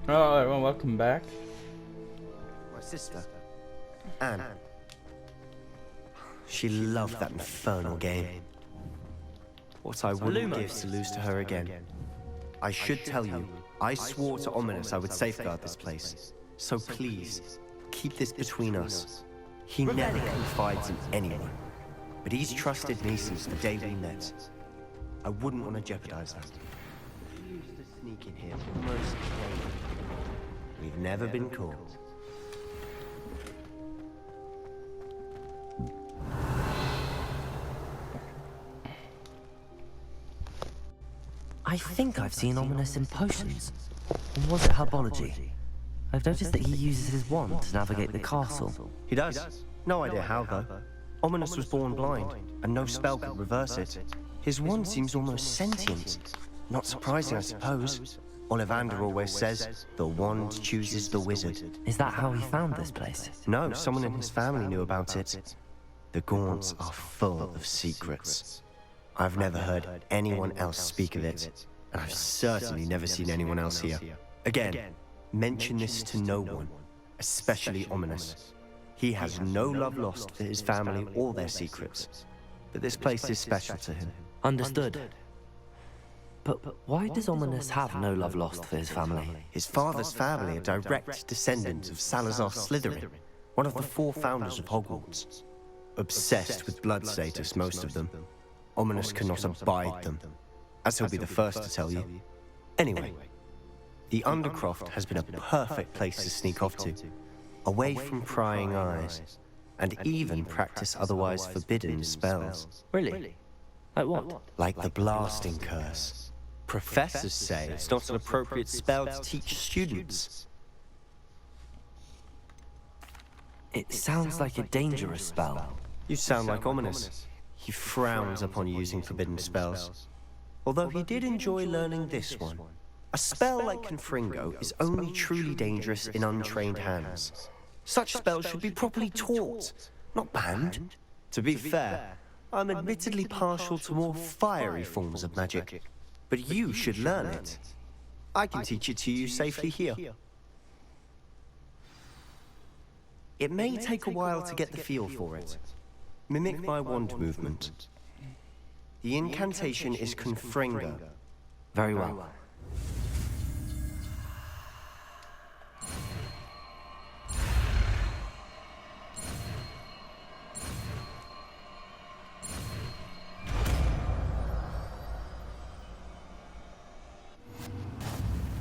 Hello everyone, welcome back. My sister, Anne. She loved that infernal game. What I wouldn't give to lose to her again. I should tell you, I swore to Ominous I would safeguard this place. So please, keep this between us. He never confides in anyone, but he's trusted me since the day we met. I wouldn't want to jeopardize that. We used to sneak in here almost daily. We've never been caught. I think I've seen Ominous in potions. Or was it herbology? I've noticed that he uses his wand to navigate the castle. He does. No idea how, though. Ominous was born blind, and no spell could reverse it. His wand seems almost sentient. Not surprising, I suppose. Ollivander always says, the wand chooses the wizard. Is that how he found this place? No, someone in his family knew about it. The Gaunts are full of secrets. I've never heard anyone else speak of it, and I've certainly never seen anyone else here. Again, mention this to no one, especially Ominous. He has no love lost for his family or their secrets, but this place is special to him. Understood. But why does Ominous have no love lost for his family? His father's family are direct descendants of Salazar Slytherin, one of the 4 founders of Hogwarts. Obsessed with blood status, most of them. Ominous cannot abide them, as he'll be the first to tell you. Anyway, the Undercroft has been a perfect place to sneak off to, away from prying eyes, and even practice otherwise forbidden spells. Really? Like what? Like the blasting curse. Professors say it's not an appropriate spell to teach students. It sounds like a dangerous spell. You sound like Ominous. He frowns upon using forbidden spells. Although he did enjoy learning this one. A spell like Confringo is only truly dangerous in untrained hands. Such spells should be properly taught, not banned. To be fair, I'm admittedly partial to more fiery forms of magic, but you should learn it. I can teach it to you safely here. It may take a while to get the feel for it. Mimic my wand movement. The incantation is Confringo. Very well.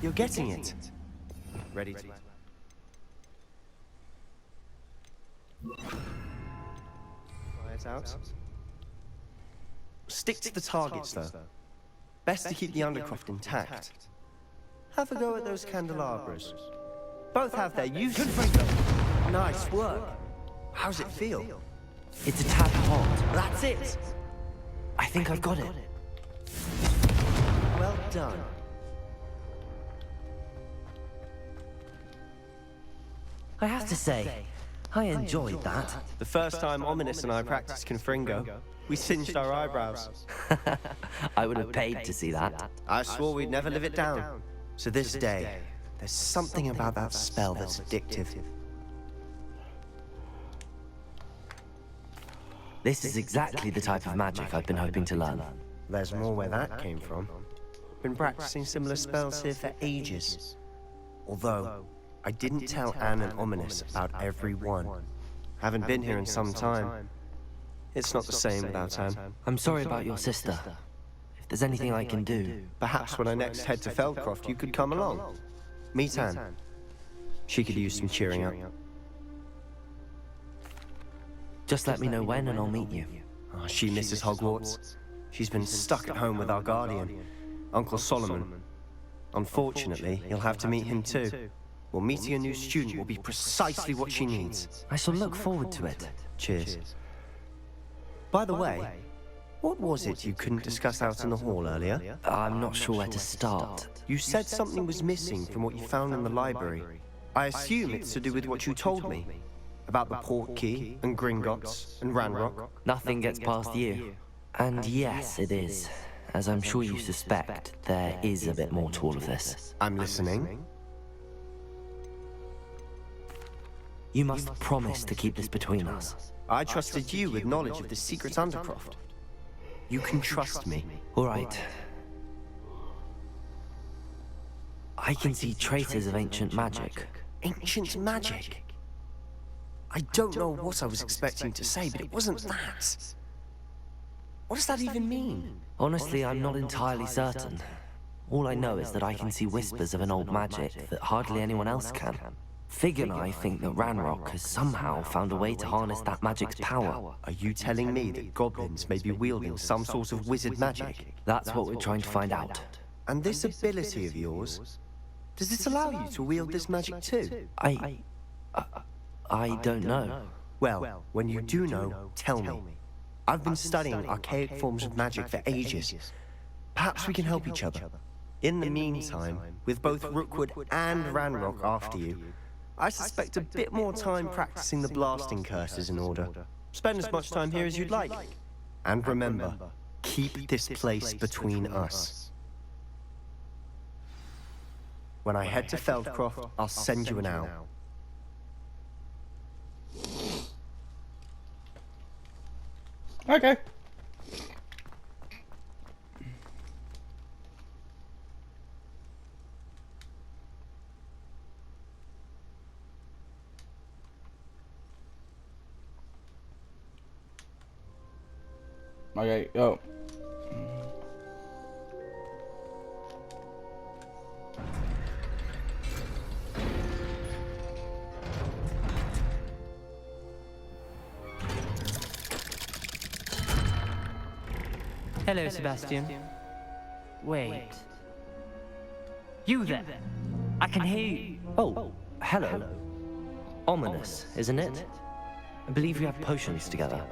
You're getting it. Ready to... Try it out. Stick to the targets, though. Best to keep the Undercroft intact. Have a go at those candelabras. Both have their uses. Nice work. How's it feel? It's a tad hot. That's it. I think I've got it. Well done. I have to say, I enjoyed that. The first time Ominous and I practiced Confringo, we singed our eyebrows. I would have paid to see that. I swore we'd never live it down. To this day, there's something about that spell that's addictive. This is exactly the type of magic I've been hoping to learn. There's more where that came from. Been practicing similar spells here for ages. Although, I didn't tell Anne and Ominous about every one. Haven't been here in some time. It's not the same without Anne. I'm sorry about your sister. If there's anything I can do... Perhaps when I next head to Feldcroft, you could come along. Meet Anne. She could use some cheering up. Just let me know when and I'll meet you. Oh, she misses Hogwarts. She's been stuck at home with our guardian, Uncle Solomon. Unfortunately, you'll have to meet him too. Well, meeting a new student will be precisely what she needs. I shall look forward to it. Cheers. By the way, what was it you couldn't discuss out in the hall earlier? I'm not sure where to start. You said something was missing from what you found in the library. I assume it's to do with what you told me. About the port key, and Gringotts, and Ranrock. Nothing gets past you. And yes, it is. As I'm sure you suspect, there is a bit more to all of this. I'm listening. You must promise to keep this between us. I trusted you with knowledge of the secret Undercroft. You can trust me. All right. I can see traces of ancient magic. Ancient magic? I don't know what I was expecting to say, but it wasn't that. What does that even mean? Honestly, I'm not entirely certain. All I know is that I can see whispers of an old magic that hardly anyone else can. Fig and I think that Ranrock has somehow found a way to harness that magic's power. Are you telling me that goblins may be wielding some sort of wizard magic? That's what we're trying to find out. And this ability of yours, does this allow you to wield this magic too? I don't know. Well, when you do know, tell me. I've been studying archaic forms of magic for ages. Perhaps we can help each other. In the meantime, with both Rookwood and Ranrock after you, I suspect a bit more time practicing the blasting curse is in order. Spend as much time here as you'd like. And remember, keep this place between us. When I head to Feldcroft, I'll send you an owl. Okay. Okay, go. Hello, Sebastian. Wait. You there? I can hear you. Oh, hello. Ominous, isn't it? I believe we have potions together.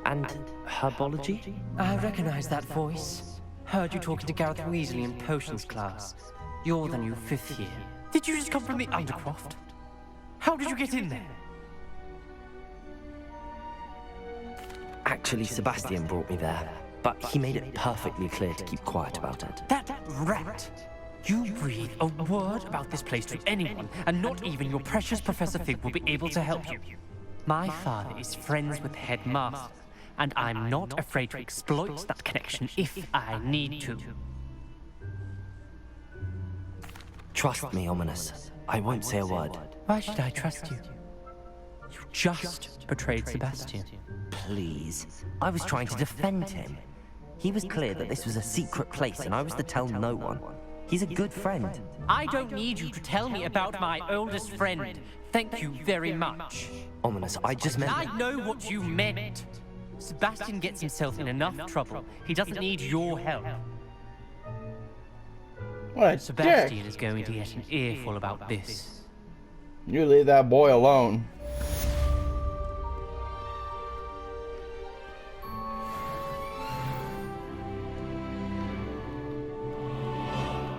And herbology? I recognize that voice. Heard you talking to Gareth Weasley in potions class. You're the new 5th year. Did you just come from the Undercroft? How did you get in there? Actually, Sebastian brought me there. But he made it perfectly clear to keep quiet about it. That rat! You breathe a word about this place to anyone, and not even your precious Professor Fig will be able to help you. My father is friends with the headmaster, and I'm not afraid to exploit that connection if I need to. Trust me, Ominous. I won't say a word. Why should I trust you? You just betrayed Sebastian. Please. I was trying to defend him. He was clear that this was a secret place and I was to tell no one. He's a good friend. I don't need you to tell me about my oldest friend. Thank you very much. Ominous, I just meant... I know what you meant. Sebastian gets himself in enough trouble. He doesn't need your help. What a Sebastian dick. is going to get an earful about this. You leave that boy alone.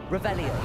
Revelio.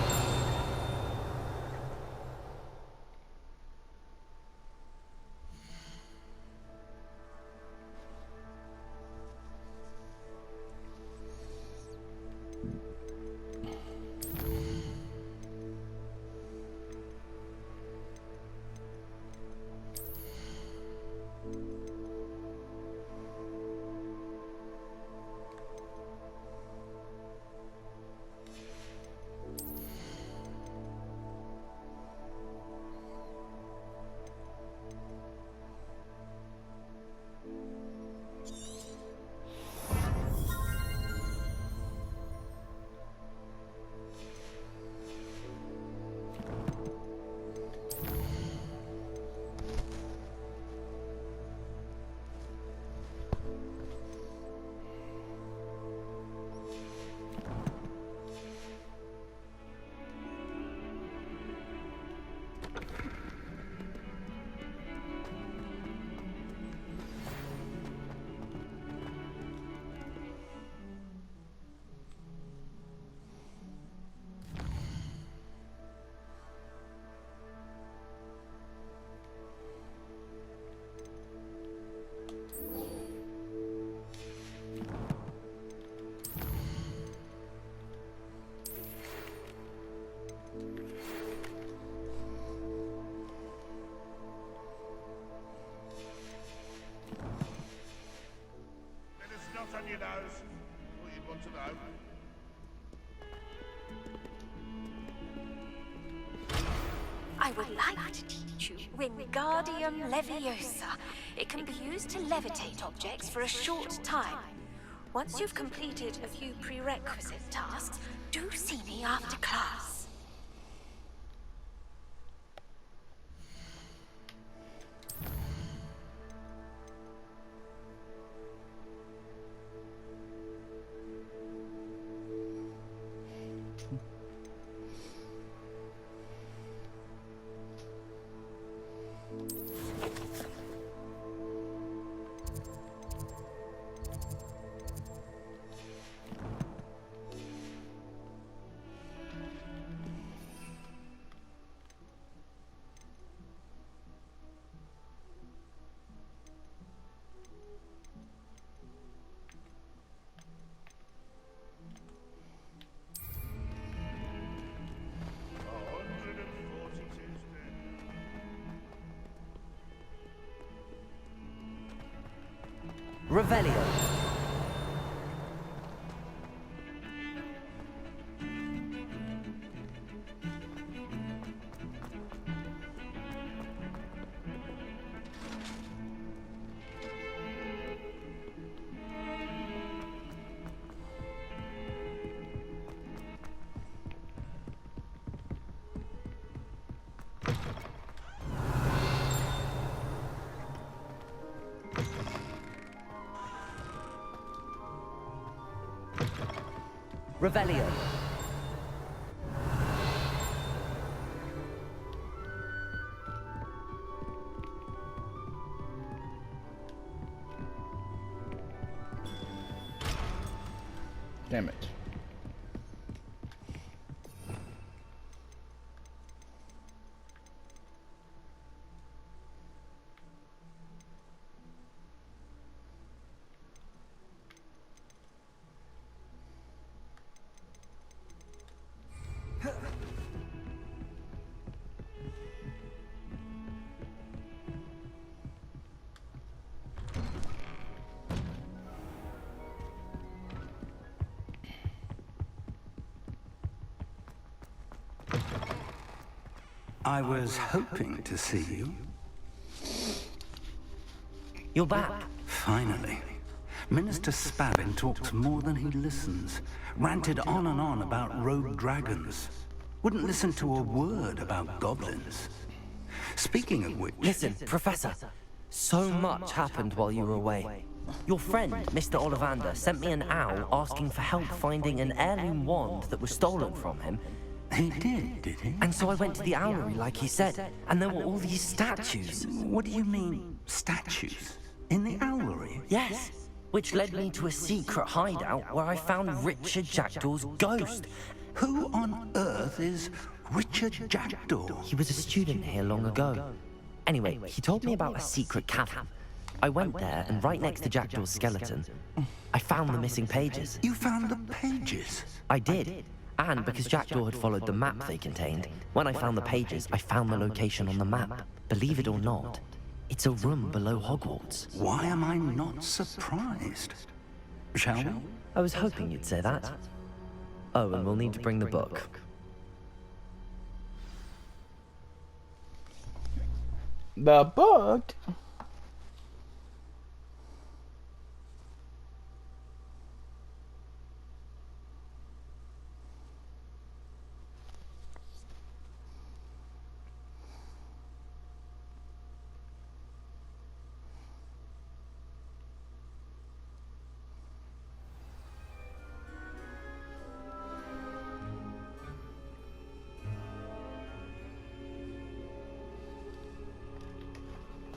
knows. All you'd want to know. I would like to teach you Wingardium Leviosa. It can be used to levitate objects for a short time. Once you've completed a few prerequisite tasks, do see me after class. Revelio. Revelio. Damn it. I was hoping to see you. You're back. Finally. Minister Spavin talks more than he listens. Ranted on and on about rogue dragons. Wouldn't listen to a word about goblins. Speaking of which... Listen, Professor. So much happened while you were away. Your friend, Mr. Ollivander, sent me an owl asking for help finding an heirloom wand that was stolen from him. He did he? And so I went to the owlery like he said, and there were all these statues. What do you mean, statues? In the owlery? Yes, which led me to a secret hideout where I found Richard Jackdaw's ghost. Who on earth is Richard Jackdaw? He was a student here long ago. Anyway, he told me about a secret cavern. I went there, and right next to Jackdaw's skeleton, I found the missing pages. You found the pages? I did. And because Jackdaw had followed the map they contained, when I found the pages, I found the location on the map. Believe it or not, it's a room below Hogwarts. Why am I not surprised? Shall we? I was hoping you'd say that. Oh, and we'll need to bring the book. The book?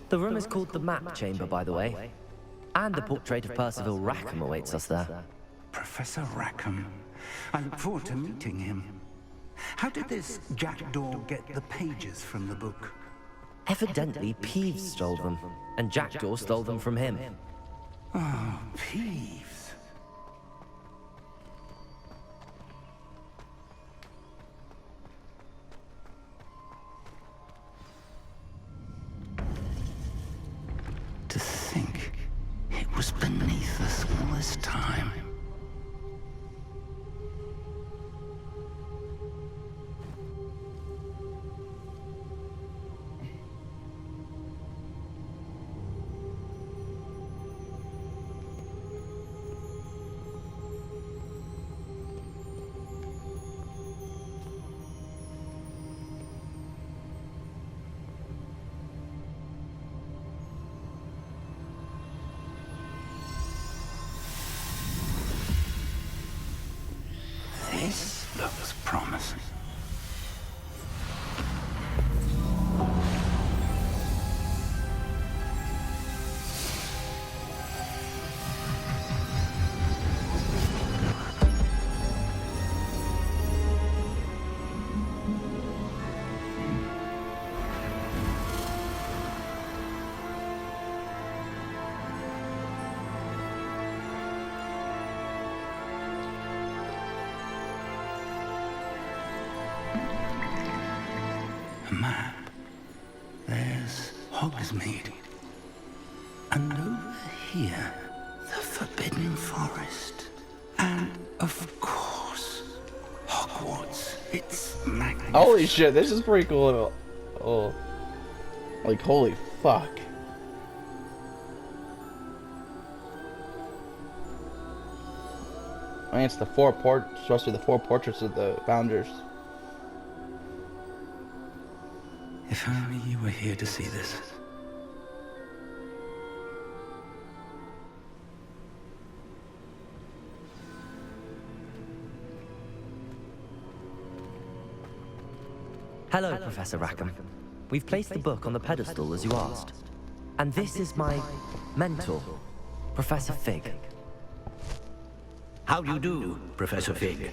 The room is called the Map Chamber, by the way. And the portrait of Percival Rackham awaits us there. Professor Rackham. I look forward to meeting him. How did this Jackdaw get the pages from the book? Evidently, Peeves stole them, and Jackdaw stole them from him. Oh, Peeves. To think it was beneath us all this this time. This looks promising. Map. There's Hogsmeade. And over here, the Forbidden Forest. And, of course, Hogwarts. It's magnificent. Holy shit, this is pretty cool. Oh. Like, holy fuck. I mean, it's the supposed to be the four portraits of the founders. If only you were here to see this. Hello, Professor Rackham. We've placed the book on the pedestal as you asked. And this is my mentor, Professor Fig. How do you do, Professor Fig?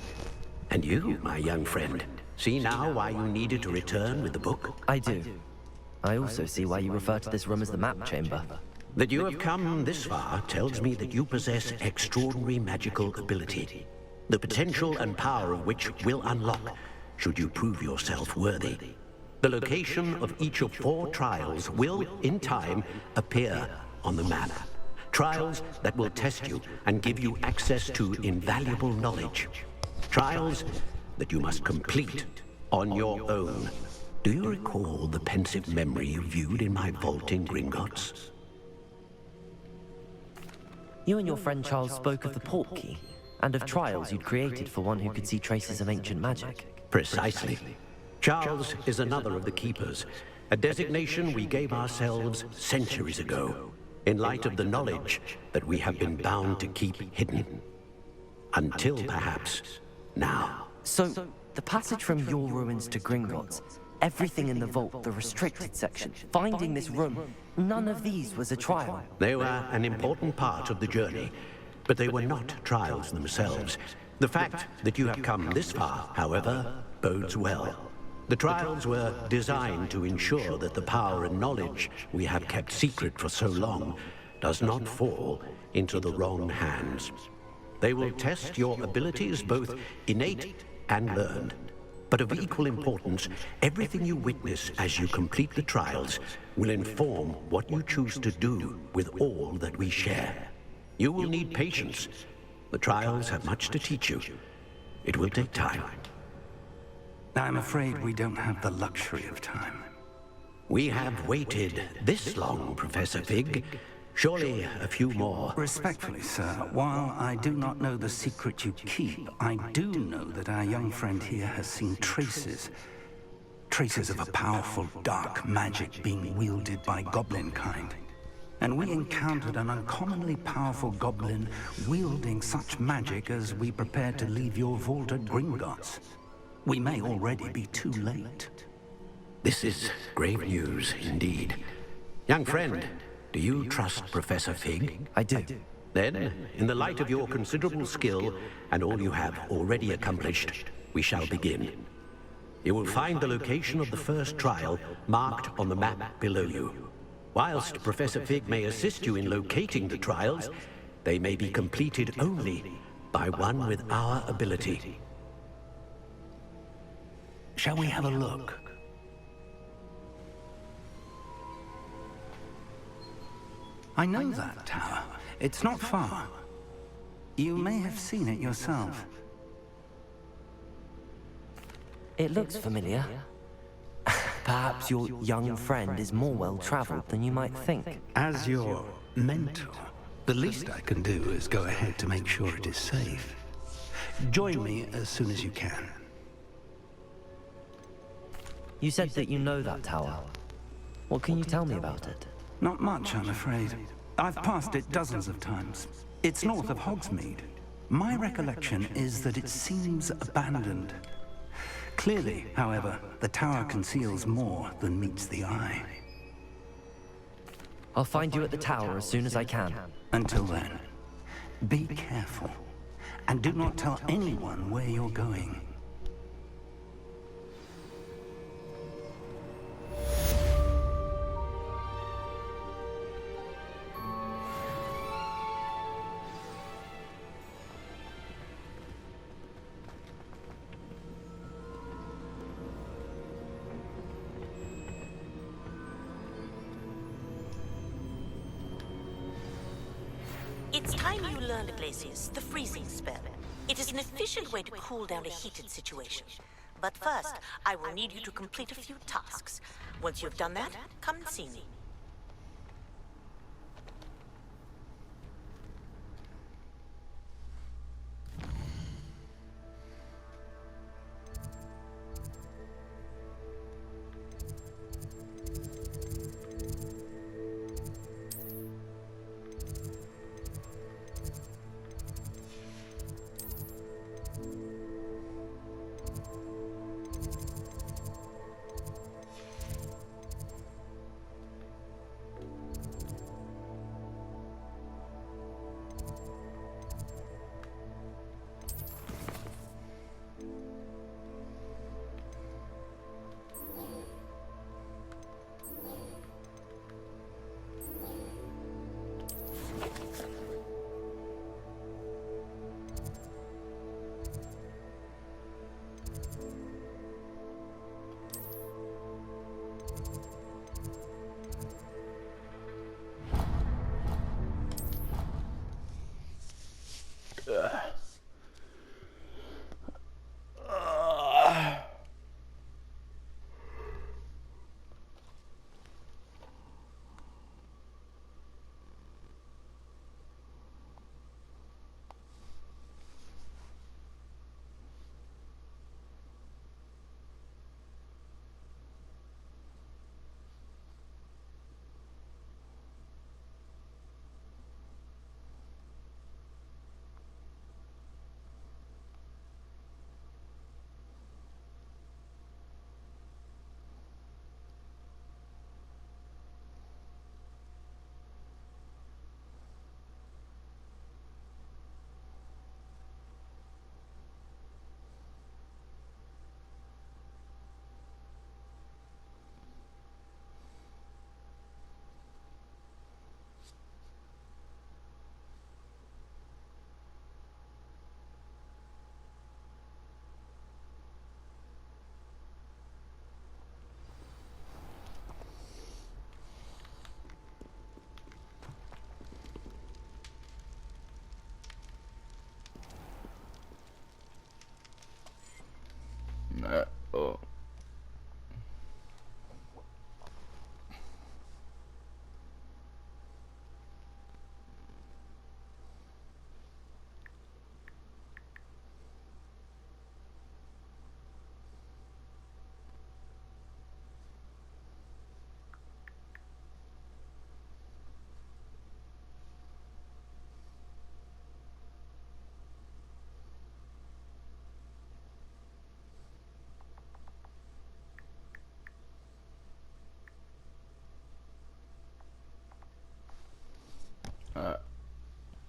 And you, my young friend, see now why you needed to return with the book? I do. I also see why you refer to this room as the map chamber. That you have come this far tells me that you possess extraordinary magical ability, the potential and power of which will unlock, should you prove yourself worthy. The location of each of 4 trials will, in time, appear on the map. Trials that will test you and give you access to invaluable knowledge. Trials that you must complete on your own. Do you recall the pensive memory you viewed in my vault in Gringotts? You and your friend Charles spoke of the Portkey, and of trials you'd created for one who could see traces of ancient magic. Precisely. Charles is another of the Keepers, a designation we gave ourselves centuries ago, in light of the knowledge that we have been bound to keep hidden. Until perhaps now. So, the passage from your ruins to Gringotts, everything in the vault, the restricted section, finding this room, none of these was a trial. They were an important part of the journey, but they were not trials themselves. The fact that you have come this far, however, bodes well. The trials were designed to ensure that the power and knowledge we have kept secret for so long does not fall into the wrong hands. They will test your abilities, both innate and learned. But of equal importance, everything you witness as you complete the trials will inform what you choose to do with all that we share. You will need patience. The trials have much to teach you. It will take time. I'm afraid we don't have the luxury of time. We have waited this long, Professor Fig. Surely a few more. Respectfully, sir, while I do not know the secret you keep, I do know that our young friend here has seen traces. Traces of a powerful dark magic being wielded by goblin kind. And we encountered an uncommonly powerful goblin wielding such magic as we prepared to leave your vault at Gringotts. We may already be too late. This is grave news indeed. Young friend, do you trust Professor Fig? I do. Then, in the light of your considerable skill and all you have already accomplished, we shall begin. You will find the location of the first trial marked on the map below you. Whilst Professor Fig may assist you in locating the trials, they may be completed only by one with our ability. Shall we have a look? I know that tower. It's not far. You may have seen it yourself. It looks familiar. Perhaps your young friend is more well-traveled than you might think. As your mentor, the least I can do is go ahead to make sure it is safe. Join me as soon as you can. You said that you know that tower. What can you tell me about it? Not much, I'm afraid. I've passed it dozens of times. It's north of Hogsmeade. My recollection is that it seems abandoned. Clearly, however, the tower conceals more than meets the eye. I'll find you at the tower as soon as I can. Until then, be careful, and do not tell anyone where you're going. It's time you learned, Glacius, the freezing spell. It is an efficient way to cool down a heated situation. But first, I will need you to complete a few tasks. Once you've done that, come and see me. Oh.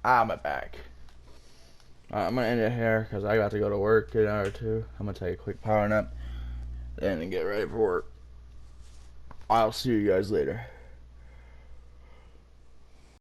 I'm back. I'm gonna end it here because I got to go to work in an hour or two. I'm gonna take a quick power nap and get ready for work. I'll see you guys later.